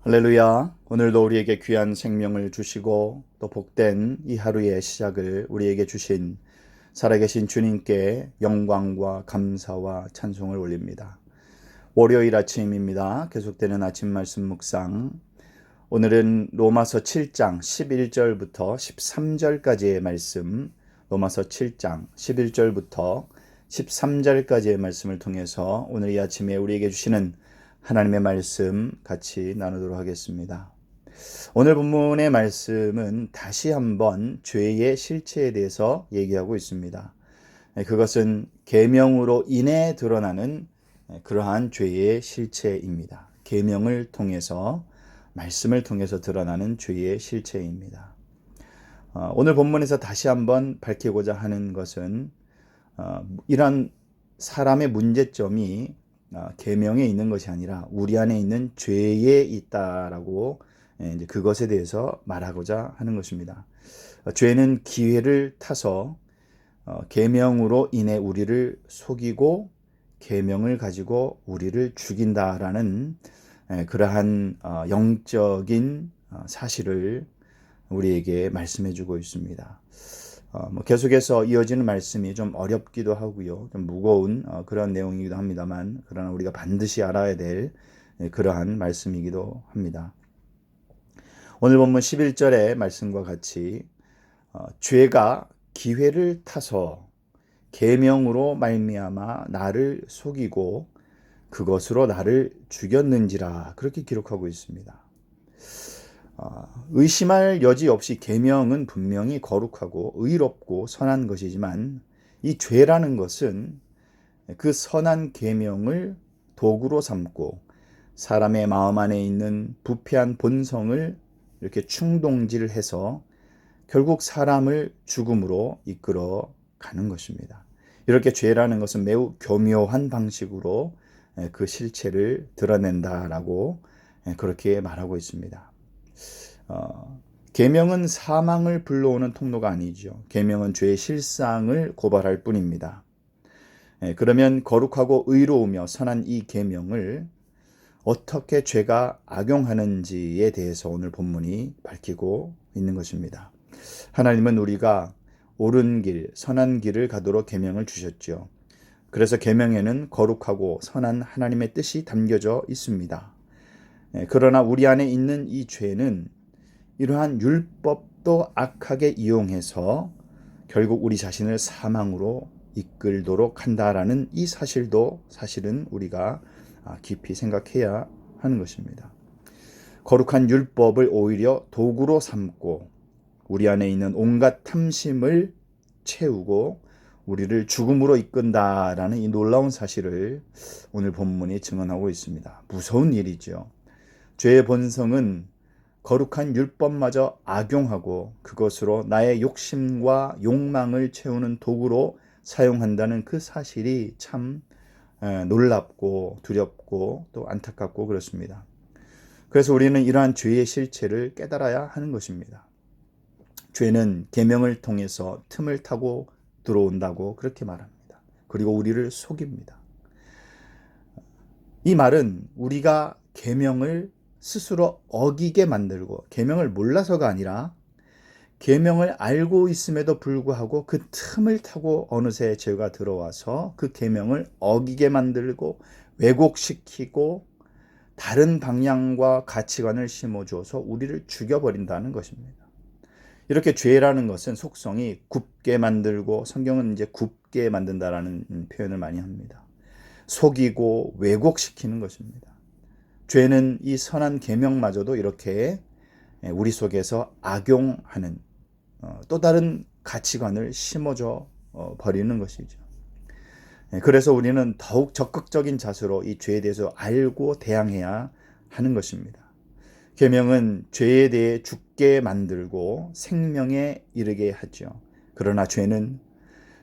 할렐루야. 오늘도 우리에게 귀한 생명을 주시고 또 복된 이 하루의 시작을 우리에게 주신 살아계신 주님께 영광과 감사와 찬송을 올립니다. 월요일 아침입니다. 계속되는 아침 말씀 묵상. 오늘은 로마서 7장 11절부터 13절까지의 말씀, 로마서 7장 11절부터 13절까지의 말씀을 통해서 오늘 이 아침에 우리에게 주시는 하나님의 말씀 같이 나누도록 하겠습니다. 오늘 본문의 말씀은 다시 한번 죄의 실체에 대해서 얘기하고 있습니다. 그것은 계명으로 인해 드러나는 그러한 죄의 실체입니다. 계명을 통해서, 말씀을 통해서 드러나는 죄의 실체입니다. 오늘 본문에서 다시 한번 밝히고자 하는 것은 이런 사람의 문제점이 계명에 있는 것이 아니라 우리 안에 있는 죄에 있다라고 이제 그것에 대해서 말하고자 하는 것입니다. 죄는 기회를 타서 계명으로 인해 우리를 속이고 계명을 가지고 우리를 죽인다라는 그러한 영적인 사실을 우리에게 말씀해 주고 있습니다. 계속해서 이어지는 말씀이 좀 어렵기도 하고요. 좀 무거운 그런 내용이기도 합니다만, 그러나 우리가 반드시 알아야 될 그러한 말씀이기도 합니다. 오늘 본문 11절의 말씀과 같이 죄가 기회를 타서 계명으로 말미암아 나를 속이고 그것으로 나를 죽였는지라, 그렇게 기록하고 있습니다. 의심할 여지 없이 계명은 분명히 거룩하고 의롭고 선한 것이지만 이 죄라는 것은 그 선한 계명을 도구로 삼고 사람의 마음 안에 있는 부패한 본성을 이렇게 충동질해서 결국 사람을 죽음으로 이끌어 가는 것입니다. 이렇게 죄라는 것은 매우 교묘한 방식으로 그 실체를 드러낸다라고 그렇게 말하고 있습니다. 계명은 사망을 불러오는 통로가 아니죠. 계명은 죄의 실상을 고발할 뿐입니다. 그러면 거룩하고 의로우며 선한 이 계명을 어떻게 죄가 악용하는지에 대해서 오늘 본문이 밝히고 있는 것입니다. 하나님은 우리가 옳은 길, 선한 길을 가도록 계명을 주셨죠. 그래서 계명에는 거룩하고 선한 하나님의 뜻이 담겨져 있습니다. 그러나 우리 안에 있는 이 죄는 이러한 율법도 악하게 이용해서 결국 우리 자신을 사망으로 이끌도록 한다라는 이 사실도 사실은 우리가 깊이 생각해야 하는 것입니다. 거룩한 율법을 오히려 도구로 삼고 우리 안에 있는 온갖 탐심을 채우고 우리를 죽음으로 이끈다라는 이 놀라운 사실을 오늘 본문이 증언하고 있습니다. 무서운 일이죠. 죄의 본성은 거룩한 율법마저 악용하고 그것으로 나의 욕심과 욕망을 채우는 도구로 사용한다는 그 사실이 참 놀랍고 두렵고 또 안타깝고 그렇습니다. 그래서 우리는 이러한 죄의 실체를 깨달아야 하는 것입니다. 죄는 계명을 통해서 틈을 타고 들어온다고 그렇게 말합니다. 그리고 우리를 속입니다. 이 말은 우리가 계명을 스스로 어기게 만들고 계명을 몰라서가 아니라 계명을 알고 있음에도 불구하고 그 틈을 타고 어느새 죄가 들어와서 그 계명을 어기게 만들고 왜곡시키고 다른 방향과 가치관을 심어줘서 우리를 죽여버린다는 것입니다. 이렇게 죄라는 것은 속성이 굽게 만들고, 성경은 이제 굽게 만든다라는 표현을 많이 합니다. 속이고 왜곡시키는 것입니다. 죄는 이 선한 계명마저도 이렇게 우리 속에서 악용하는 또 다른 가치관을 심어줘 버리는 것이죠. 그래서 우리는 더욱 적극적인 자세로 이 죄에 대해서 알고 대항해야 하는 것입니다. 계명은 죄에 대해 죽게 만들고 생명에 이르게 하죠. 그러나 죄는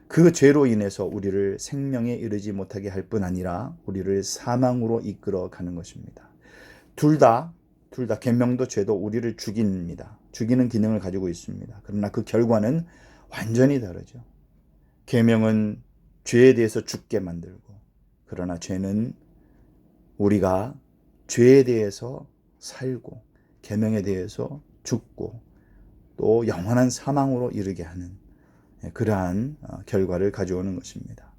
그 죄로 인해서 우리를 생명에 이르지 못하게 할 뿐 아니라 우리를 사망으로 이끌어 가는 것입니다. 둘 다 계명도 죄도 우리를 죽입니다. 죽이는 기능을 가지고 있습니다. 그러나 그 결과는 완전히 다르죠. 계명은 죄에 대해서 죽게 만들고, 그러나 죄는 우리가 죄에 대해서 살고 계명에 대해서 죽고 또 영원한 사망으로 이르게 하는 그러한 결과를 가져오는 것입니다.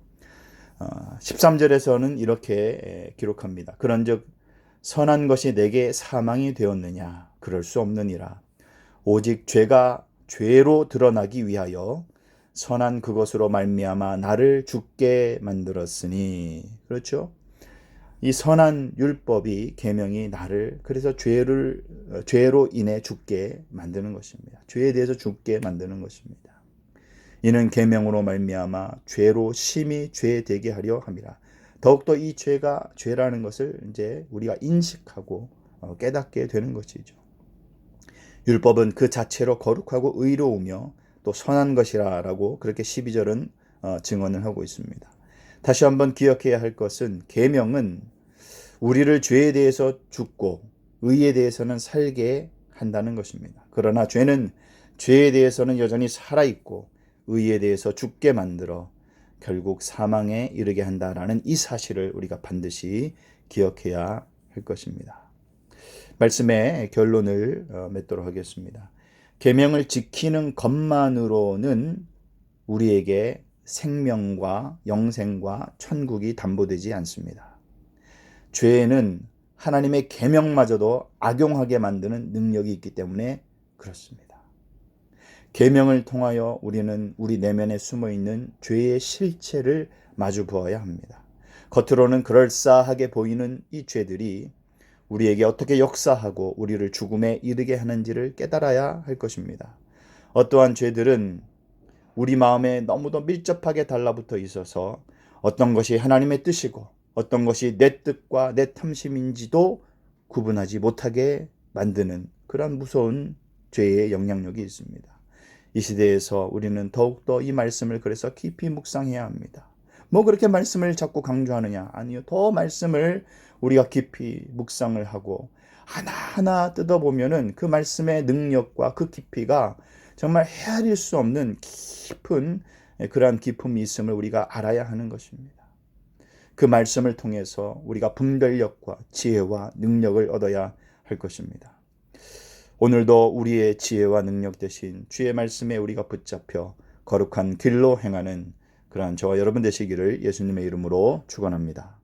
13절에서는 이렇게 기록합니다. 그런즉 선한 것이 내게 사망이 되었느냐? 그럴 수 없느니라. 오직 죄가 죄로 드러나기 위하여 선한 그것으로 말미암아 나를 죽게 만들었으니. 그렇죠? 이 선한 율법이 계명이 나를 그래서 죄로 인해 죽게 만드는 것입니다. 죄에 대해서 죽게 만드는 것입니다. 이는 계명으로 말미암아 죄로 심히 죄되게 하려 함이라. 더욱더 이 죄가 죄라는 것을 이제 우리가 인식하고 깨닫게 되는 것이죠. 율법은 그 자체로 거룩하고 의로우며 또 선한 것이라고 그렇게 12절은 증언을 하고 있습니다. 다시 한번 기억해야 할 것은 계명은 우리를 죄에 대해서 죽고 의에 대해서는 살게 한다는 것입니다. 그러나 죄는 죄에 대해서는 여전히 살아있고 의에 대해서 죽게 만들어 결국 사망에 이르게 한다라는 이 사실을 우리가 반드시 기억해야 할 것입니다. 말씀의 결론을 맺도록 하겠습니다. 계명을 지키는 것만으로는 우리에게 생명과 영생과 천국이 담보되지 않습니다. 죄에는 하나님의 계명마저도 악용하게 만드는 능력이 있기 때문에 그렇습니다. 계명을 통하여 우리는 우리 내면에 숨어있는 죄의 실체를 마주 보아야 합니다. 겉으로는 그럴싸하게 보이는 이 죄들이 우리에게 어떻게 역사하고 우리를 죽음에 이르게 하는지를 깨달아야 할 것입니다. 어떠한 죄들은 우리 마음에 너무도 밀접하게 달라붙어 있어서 어떤 것이 하나님의 뜻이고 어떤 것이 내 뜻과 내 탐심인지도 구분하지 못하게 만드는 그런 무서운 죄의 영향력이 있습니다. 이 시대에서 우리는 더욱더 이 말씀을 그래서 깊이 묵상해야 합니다. 뭐 그렇게 말씀을 자꾸 강조하느냐? 아니요. 더 말씀을 우리가 깊이 묵상을 하고 하나하나 뜯어보면은 그 말씀의 능력과 그 깊이가 정말 헤아릴 수 없는 깊은 그러한 기품이 있음을 우리가 알아야 하는 것입니다. 그 말씀을 통해서 우리가 분별력과 지혜와 능력을 얻어야 할 것입니다. 오늘도 우리의 지혜와 능력 대신 주의 말씀에 우리가 붙잡혀 거룩한 길로 행하는 그러한 저와 여러분 되시기를 예수님의 이름으로 축원합니다.